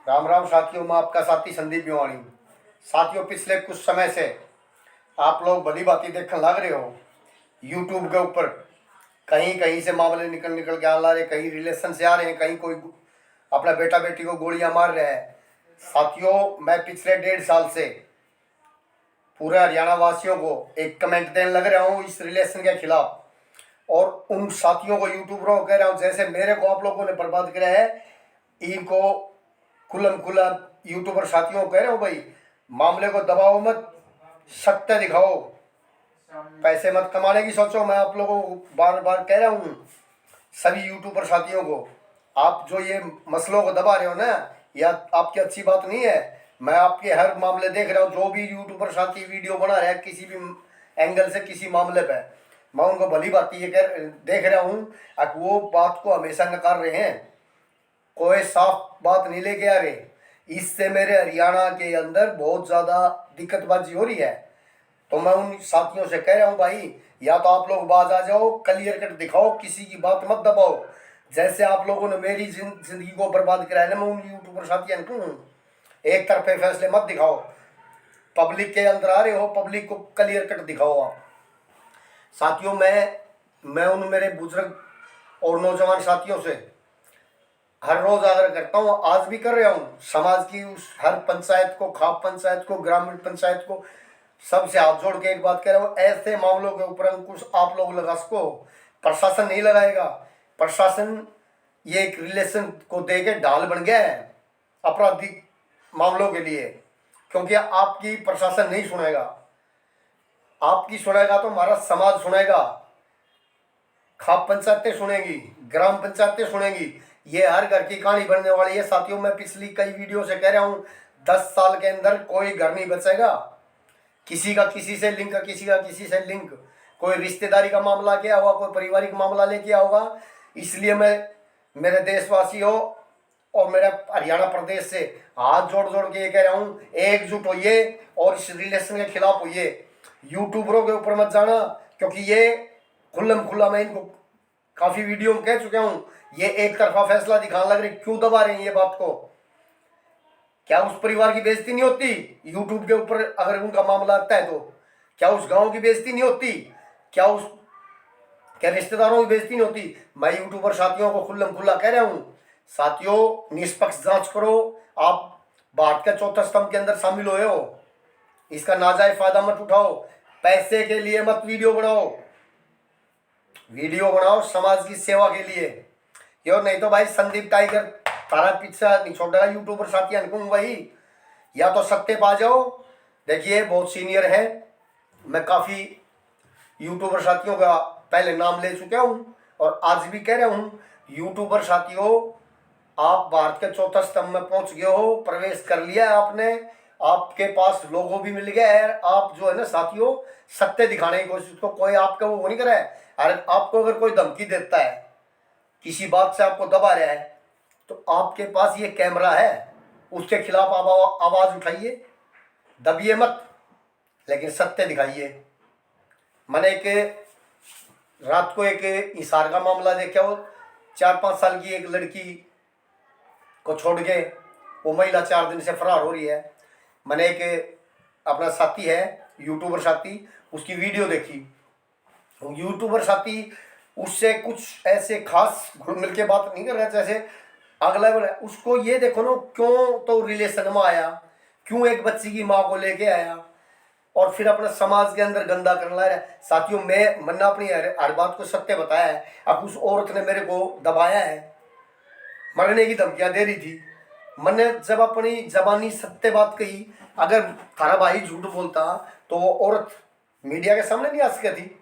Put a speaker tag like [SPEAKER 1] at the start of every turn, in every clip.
[SPEAKER 1] राम राम साथियों, मैं आपका साथी संदीप भिवाणी। साथियों, पिछले कुछ समय से आप लोग भली बातें देखने लग रहे हो यूट्यूब के ऊपर। कहीं कहीं से मामले निकल निकल के आ रहे, कहीं रिलेशन से आ रहे हैं, कहीं कोई अपना बेटा बेटी को गोलियां मार रहा है। साथियों, मैं पिछले 1.5 साल से पूरे हरियाणा वासियों को एक कमेंट देने लग रहा हूँ इस रिलेशन के खिलाफ, और उन साथियों को यूट्यूबरों को कह रहा हूँ जैसे मेरे को आप लोगों ने बर्बाद किया है, इनको खुल्लम खुल्ला यूट्यूबर साथियों को कह रहा हूँ भाई, मामले को दबाओ मत, सत्य दिखाओ, पैसे मत कमाने की सोचो। मैं आप लोगों को बार बार कह रहा हूँ, सभी यूट्यूबर साथियों को, आप जो ये मसलों को दबा रहे हो ना, या आपकी अच्छी बात नहीं है। मैं आपके हर मामले देख रहा हूँ, जो भी यूट्यूबर साथी वीडियो बना रहे हैं किसी भी एंगल से किसी मामले पे, मैं उनको भली बात ये कर देख रहा हूँ, अब वो बात को हमेशा नकार रहे हैं, कोई साफ बात नहीं लेके आ रहे। इससे मेरे हरियाणा के अंदर बहुत ज़्यादा दिक्कतबाजी हो रही है। तो मैं उन साथियों से कह रहा हूँ भाई, या तो आप लोग बाज आ जाओ, क्लियर कट दिखाओ, किसी की बात मत दबाओ। जैसे आप लोगों ने मेरी जिंदगी को बर्बाद कराया ना, मैं उन यूट्यूबर साथियों को एक तरफे फैसले मत दिखाओ। पब्लिक के अंदर आ रहे हो, पब्लिक को क्लियर कट दिखाओ आप। साथियों, मैं उन मेरे बुजुर्ग और नौजवान साथियों से हर रोज आग्रह करता हूँ, आज भी कर रहा हूँ, समाज की उस हर पंचायत को, खाप पंचायत को, ग्रामीण पंचायत को, सबसे हाथ जोड़ के एक बात कह रहा हूँ, ऐसे मामलों के ऊपर अंकुश आप लोग लगा सको, प्रशासन नहीं लगाएगा। प्रशासन ये एक रिलेशन को दे के ढाल बन गया है आपराधिक मामलों के लिए, क्योंकि आपकी प्रशासन नहीं सुनेगा। आपकी सुनेगा तो हमारा समाज सुनेगा, खाप पंचायतें सुनेंगी, ग्राम पंचायतें सुनेंगी, ये हर घर की कहानी बनने वाली है। साथियों, मैं पिछली कई वीडियो से कह रहा हूँ, 10 साल के अंदर कोई घर नहीं बचेगा। किसी का किसी से लिंक, किसी का किसी से लिंक, कोई रिश्तेदारी का मामला क्या होगा, कोई पारिवारिक मामला लेके होगा। इसलिए मैं मेरे देशवासियों और मेरे हरियाणा प्रदेश से हाथ जोड़ जोड़ के ये कह रहा हूँ, एकजुट होइए और इस रिलेशन के खिलाफ होइए। यूट्यूबरों के ऊपर मत जाना, क्योंकि ये खुल्लम खुल्ला, मैं इनको काफ़ी वीडियो में कह चुका हूँ, ये एक तरफा फैसला दिखाने लग रहे। क्यों दबा रहे हैं ये बात को? क्या उस परिवार की बेइज्जती नहीं होती यूट्यूब के ऊपर अगर उनका मामला आता है तो? क्या उस गांव की बेइज्जती नहीं होती? क्या रिश्तेदारों की बेइज्जती नहीं होती? मैं यूट्यूबर साथियों को खुल्लम खुल्ला कह रहा हूँ, साथियों, निष्पक्ष जांच करो। आप भारत के चौथे स्तंभ के अंदर शामिल हुए हो, इसका नाजायज फायदा मत उठाओ। पैसे के लिए मत वीडियो बनाओ, वीडियो बनाओ समाज की सेवा के लिए। यो नहीं तो भाई संदीप टाइगर तारा पीछा नहीं छोड़ेगा यूट्यूबर साथी अनुकुम भाई, या तो सत्य पा जाओ। देखिए, बहुत सीनियर है, मैं काफ़ी यूट्यूबर साथियों का पहले नाम ले चुका हूँ और आज भी कह रहा हूँ, यूट्यूबर साथियों, आप भारत के चौथे स्तंभ में पहुंच गए हो, प्रवेश कर लिया है आपने, आपके पास लोगो भी मिल गया है। आप जो है ना साथियों, सत्य दिखाने की कोशिश को, कोई आपका वो नहीं करे। अरे आपको अगर कोई धमकी देता है, किसी बात से आपको दबा रहा है, तो आपके पास ये कैमरा है, उसके खिलाफ आप आवाज उठाइए, दबिए मत, लेकिन सत्य दिखाइए। मैंने एक रात को एक इसार का मामला देखा, वो 4-5 साल की एक लड़की को छोड़ के वो महिला 4 दिन से फरार हो रही है। मैंने एक अपना साथी है यूट्यूबर साथी, उसकी वीडियो देखी। यूट्यूबर साथी उससे कुछ ऐसे खास घुल मिल के बात नहीं कर रहा जैसे अगला है। उसको ये देखो ना, क्यों तो रिलेशन में आया, क्यों एक बच्ची की माँ को लेके आया और फिर अपना समाज के अंदर गंदा करने लगा। साथियों, मैंने अपनी हर बात को सत्य बताया है। अब उस औरत ने मेरे को दबाया है, मरने की धमकियां दे रही थी। मैंने जब अपनी जबानी सत्य बात कही, अगर थारा भाई झूठ बोलता तो वो औरत मीडिया के सामने नहीं आ सकती थी,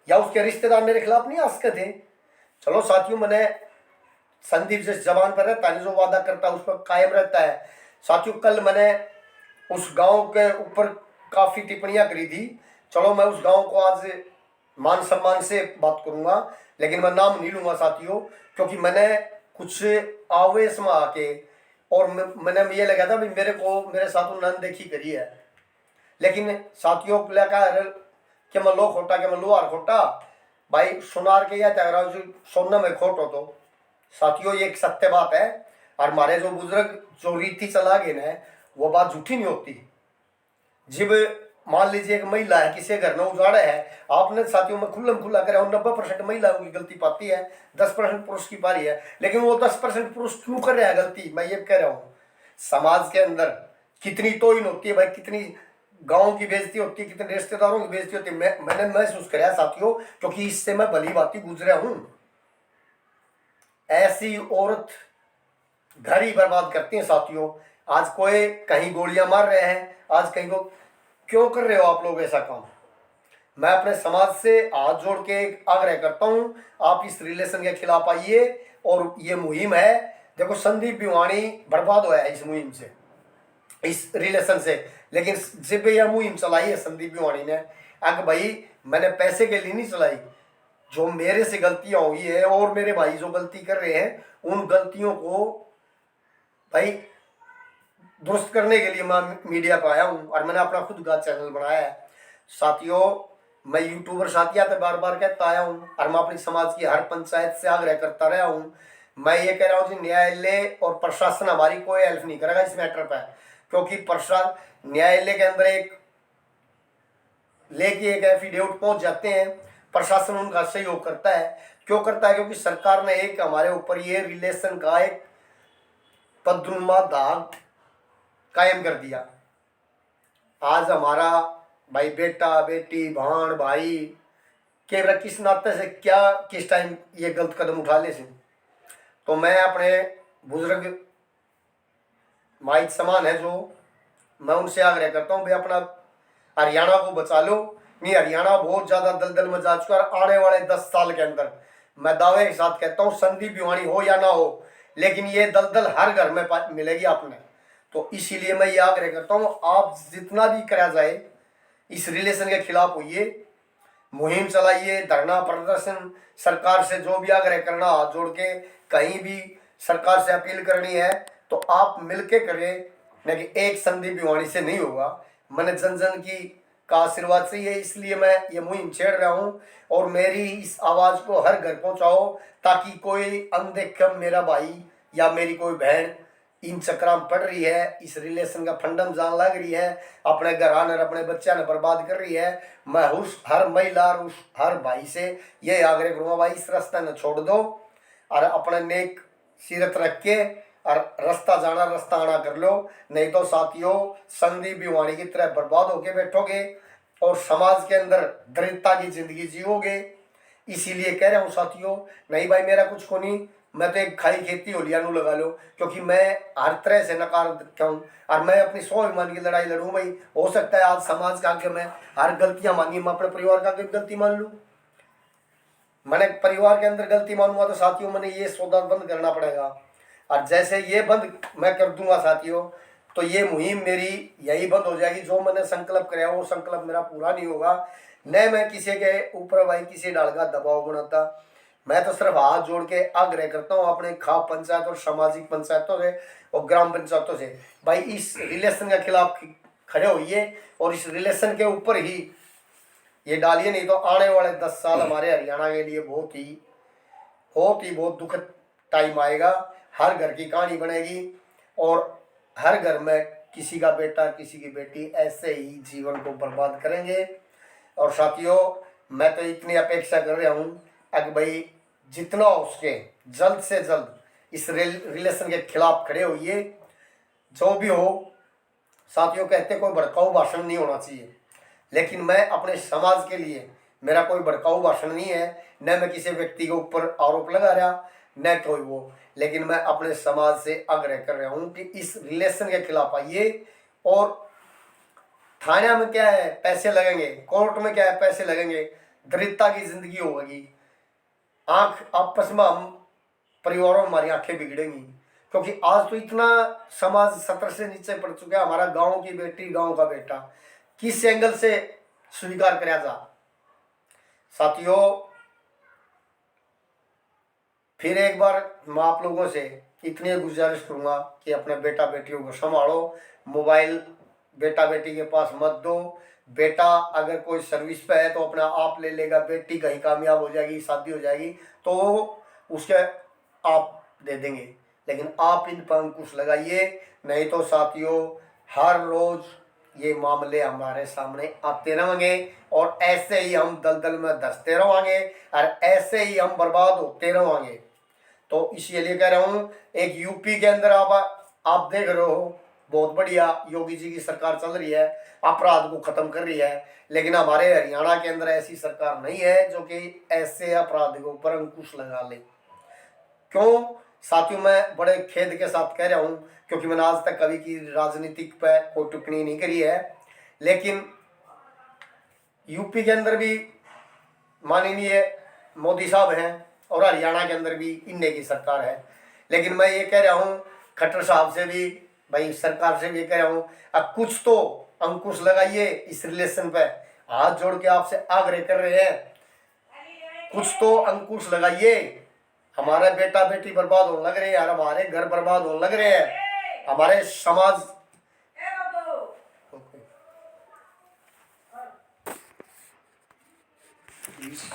[SPEAKER 1] या उसके रिश्तेदार मेरे खिलाफ नहीं आ सकते थे। चलो साथियों, मैंने संदीप जिस जबान पर रहता है, जो वादा करता है उस पर कायम रहता है। साथियों, कल मैंने उस गांव के ऊपर काफ़ी टिप्पणियां करी थी। चलो, मैं उस गांव को आज मान सम्मान से बात करूंगा, लेकिन मैं नाम नहीं लूंगा साथियों, क्योंकि मैंने कुछ आवेश में आके और मैंने ये लगा था भी मेरे साथ उन्होंने देखी करी है। लेकिन साथियों को लगा कि मैं लो खोटा, कि मैं लोहार खोटा, भाई सुनार के या तगड़ा सोना में खोट हो। तो साथियों, ये एक सत्य बात है। और हमारे जो बुजुर्ग जो रीति चला गए ना, वो बात झूठी नहीं होती। जब मान लीजिए एक महिला है, किसी घर में उजाड़ा है, आपने साथियों में खुल्लम खुल्ला करा, 90% महिलाओं की गलती पाती है, 10% पुरुष की पारी है। लेकिन वो 10% पुरुष क्यों कर रहा है गलती, मैं ये कह रहा हूँ, समाज के अंदर कितनी तोहिन होती है भाई, कितनी गाँव की बेइज्जती होती है, कितने रिश्तेदारों की बेइज्जती होती है। मैंने महसूस कराया साथियों, क्योंकि इससे मैं भली भांति गुजरा हूँ। ऐसी औरत घर ही बर्बाद करती है साथियों। आज कोई कहीं गोलियां मार रहे हैं, आज कहीं को, क्यों कर रहे हो आप लोग ऐसा काम? मैं अपने समाज से हाथ जोड़ के एक आग्रह करता हूं, आप इस रिलेशन के खिलाफ आइए। और ये मुहिम है, देखो संदीप भिवानी बर्बाद हुआ है इस मुहिम से, इस रिलेशन से। लेकिन जब यह मुहिम चलाई है संदीप भिवानी ने, अगर भाई मैंने पैसे के लिए नहीं चलाई, जो मेरे से गलतियां हुई है और मेरे भाई जो गलती कर रहे हैं, उन गलतियों को भाई दुरुस्त करने के लिए मैं मीडिया पर आया हूँ। और मैंने अपना खुद का चैनल बनाया है साथियों। मैं यूट्यूबर साथिया तो बार बार कहता आया हूँ, और मैं अपनी समाज की हर पंचायत से आग्रह करता रहा हूँ। मैं ये कह रहा हूँ कि न्यायालय और प्रशासन हमारी कोई हेल्प नहीं करेगा इस मैटर पर, क्योंकि प्रशासन न्यायालय के अंदर एक लेके एक एफिडेविट पहुंच जाते हैं, प्रशासन उनका सहयोग करता है। क्यों करता है? क्योंकि सरकार ने एक हमारे ऊपर ये रिलेशन का एक पद्नुमा दाग कायम कर दिया। आज हमारा भाई बेटा बेटी भाण भाई के किस नाते से क्या किस टाइम ये गलत कदम उठा ले से, तो मैं अपने बुजुर्ग माइक समान है जो, मैं उनसे आग्रह करता हूँ भाई अपना हरियाणा को बचा लो। नहीं, हरियाणा बहुत ज़्यादा दलदल में जा चुका है। आने वाले 10 साल के अंदर मैं दावे के साथ कहता हूँ, संदीप भिवानी हो या ना हो, लेकिन ये दलदल हर घर में मिलेगी आपने। तो इसीलिए मैं ये आग्रह करता हूँ, आप जितना भी करा जाए इस रिलेशन के खिलाफ होइए, मुहिम चलाइए, धरना प्रदर्शन, सरकार से जो भी आग्रह करना हाथ जोड़ के, कहीं भी सरकार से अपील करनी है तो आप मिलके करें, न कि एक संदीप भिवानी से नहीं होगा। मैंने जन जन की का आशीर्वाद से ये, इसलिए मैं ये मुहिम छेड़ रहा हूँ। और मेरी इस आवाज़ को हर घर पहुँचाओ, ताकि कोई अनदेखम मेरा भाई या मेरी कोई बहन इन चक्कर में पड़ रही है, इस रिलेशन का फंडम जान लग रही है, अपने घरान और अपने बच्चा ने बर्बाद कर रही है। मैं उस हर महिला और उस हर भाई से ये आग्रह करूँगा, भाई इस रास्ते न छोड़ दो और अपने नेक सीरत रख के और रास्ता जाना रास्ता आना कर लो। नहीं तो साथियों, संदीप भिवानी की तरह बर्बाद होके बैठोगे और समाज के अंदर दरिद्रता की जिंदगी जियोगे। इसीलिए कह रहा हूँ साथियों, नहीं भाई मेरा कुछ को नहीं, मैं तो एक खाली खेती हो लिया नू लगा लो, क्योंकि मैं हर तरह से नकार हूँ और मैं अपनी स्वाभिमान की लड़ाई लड़ूँ। भाई हो सकता है आज समाज का आगे मैं हर गलतियाँ मानी, मैं अपने परिवार का गलती मान लूँ, मैंने परिवार के अंदर गलती मानूंगा तो साथियों मैंने ये सौदा बंद करना पड़ेगा। और जैसे ये बंद मैं कर दूंगा साथियों, तो ये मुहिम मेरी यही बंद हो जाएगी। जो मैंने संकल्प कराया वो संकल्प मेरा पूरा नहीं होगा। न मैं किसी के ऊपर भाई किसी डाल का दबाव बनाता, मैं तो सिर्फ हाथ जोड़ के आग्रह करता हूँ अपने खाप पंचायत और सामाजिक पंचायतों से और ग्राम पंचायतों से, भाई इस रिलेशन के खिलाफ खड़े होइए और इस रिलेशन के ऊपर ही ये डालिए। नहीं तो आने वाले 10 साल हमारे हरियाणा के लिए बहुत दुखद टाइम आएगा। हर घर की कहानी बनेगी और हर घर में किसी का बेटा किसी की बेटी ऐसे ही जीवन को बर्बाद करेंगे। और साथियों, मैं तो इतनी अपेक्षा कर रहा हूँ, अगर भाई जितना हो सके जल्द से जल्द इस रिलेशन के खिलाफ खड़े होइए। जो भी हो साथियों, कहते कोई भड़काऊ भाषण नहीं होना चाहिए, लेकिन मैं अपने समाज के लिए, मेरा कोई भड़काऊ भाषण नहीं है, न मैं किसी व्यक्ति के ऊपर आरोप लगा रहा न कोई वो, लेकिन मैं अपने समाज से आग्रह कर रहा हूँ कि इस रिलेशन के खिलाफ आइए। और थाने में क्या है पैसे लगेंगे, कोर्ट में क्या है पैसे लगेंगे, दरिद्रता की जिंदगी होगी, आंख आपस में हम परिवारों में हमारी आंखें बिगड़ेंगी। क्योंकि आज तो इतना समाज सतर से नीचे पड़ चुका है, हमारा गांव की बेटी गांव का बेटा किस एंगल से स्वीकार कराया जा। साथियों, फिर एक बार मैं आप लोगों से इतनी गुजारिश करूंगा कि अपने बेटा बेटियों को संभालो, मोबाइल बेटा बेटी के पास मत दो। बेटा अगर कोई सर्विस पे है तो अपना आप ले लेगा, बेटी कहीं कामयाब हो जाएगी शादी हो जाएगी तो उसके आप दे देंगे। लेकिन आप इन पर अंकुश लगाइए, नहीं तो साथियों हर रोज ये मामले हमारे सामने आते रहेंगे और ऐसे ही हम दलदल में धंसते रहेंगे और ऐसे ही हम बर्बाद होते रहेंगे। तो इसीलिए कह रहा हूँ, एक यूपी के अंदर आप देख रहे हो बहुत बढ़िया योगी जी की सरकार चल रही है, अपराध को खत्म कर रही है, लेकिन हमारे हरियाणा के अंदर ऐसी सरकार नहीं है जो कि ऐसे अपराध के ऊपर अंकुश लगा ले। क्यों साथियों, मैं बड़े खेद के साथ कह रहा हूँ, क्योंकि मैंने आज तक कभी की राजनीतिक पर कोई टिप्पणी नहीं करी है, लेकिन यूपी के अंदर भी माननीय मोदी साहब हैं और हरियाणा के अंदर भी इन्हीं की सरकार है। लेकिन मैं ये कह रहा हूँ खट्टर साहब से भी, भाई सरकार से भी कह रहा हूँ, अब कुछ तो अंकुश लगाइए इस रिलेशन पे, हाथ जोड़ के आपसे आग्रह कर रहे हैं, कुछ तो अंकुश लगाइए। हमारे बेटा बेटी बर्बाद होने लग रहे हैं यार, हमारे घर बर्बाद होने लग रहे हैं, हमारे समाज